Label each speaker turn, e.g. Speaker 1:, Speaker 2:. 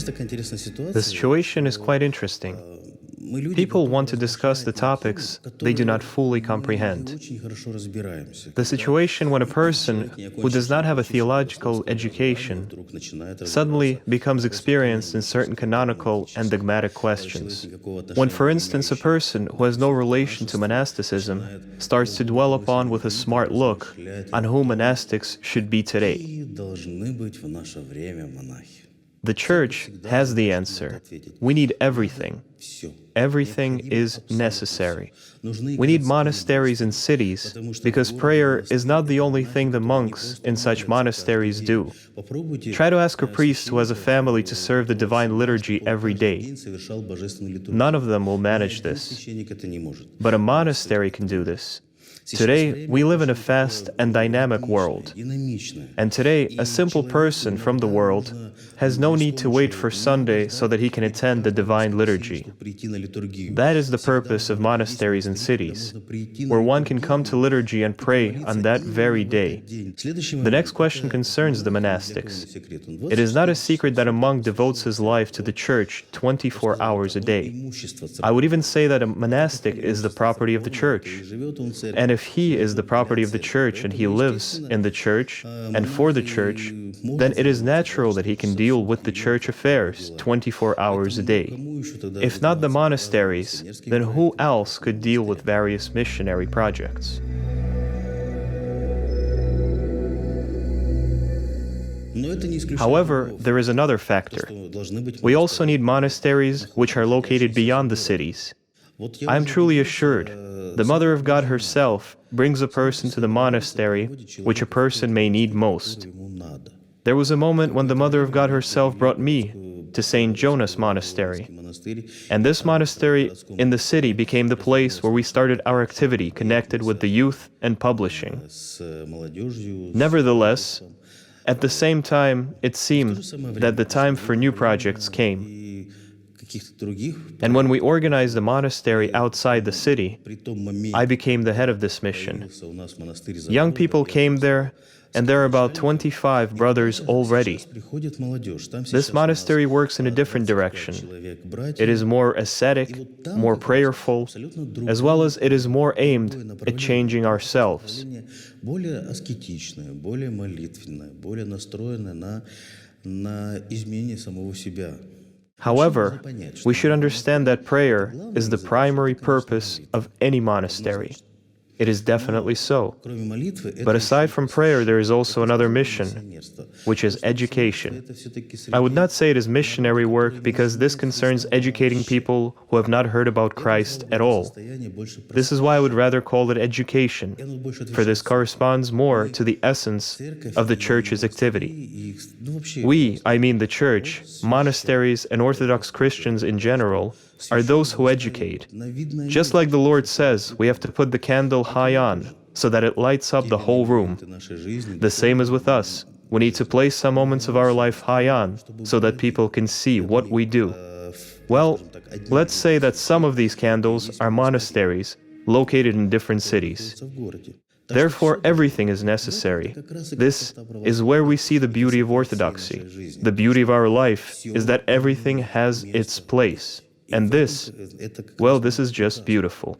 Speaker 1: The situation is quite interesting. People want to discuss the topics they do not fully comprehend. The situation when a person who does not have a theological education suddenly becomes experienced in certain canonical and dogmatic questions. When, for instance, a person who has no relation to monasticism starts to dwell upon with a smart look on who monastics should be today. The Church has the answer. We need everything. Everything is necessary. We need monasteries in cities because prayer is not the only thing the monks in such monasteries do. Try to ask a priest who has a family to serve the divine liturgy every day. None of them will manage this. But a monastery can do this. Today, we live in a fast and dynamic world. And today, a simple person from the world has no need to wait for Sunday so that he can attend the divine liturgy. That is the purpose of monasteries in cities, where one can come to liturgy and pray on that very day. The next question concerns the monastics. It is not a secret that a monk devotes his life to the Church 24 hours a day. I would even say that a monastic is the property of the Church. And if he is the property of the Church and he lives in the Church and for the Church, then it is natural that he can deal with the Church affairs 24 hours a day. If not the monasteries, then who else could deal with various missionary projects? However, there is another factor. We also need monasteries which are located beyond the cities. I am truly assured, the Mother of God herself brings a person to the monastery which a person may need most. There was a moment when the Mother of God herself brought me to St. Jonas Monastery, and this monastery in the city became the place where we started our activity connected with the youth and publishing. Nevertheless, at the same time, it seemed that the time for new projects came. And when we organized a monastery outside the city, I became the head of this mission. Young people came there, and there are about 25 brothers already. This monastery works in a different direction. It is more ascetic, more prayerful, as well as it is more aimed at changing ourselves. However, we should understand that prayer is the primary purpose of any monastery. It is definitely so. But aside from prayer, there is also another mission, which is education. I would not say it is missionary work because this concerns educating people who have not heard about Christ at all. This is why I would rather call it education, for this corresponds more to the essence of the Church's activity. We, I mean the Church, monasteries, and Orthodox Christians in general, are those who educate. Just like the Lord says, we have to put the candle high on, so that it lights up the whole room. The same is with us. We need to place some moments of our life high on, so that people can see what we do. Well, let's say that some of these candles are monasteries, located in different cities. Therefore, everything is necessary. This is where we see the beauty of orthodoxy. The beauty of our life is that everything has its place. And this, well, this is just beautiful.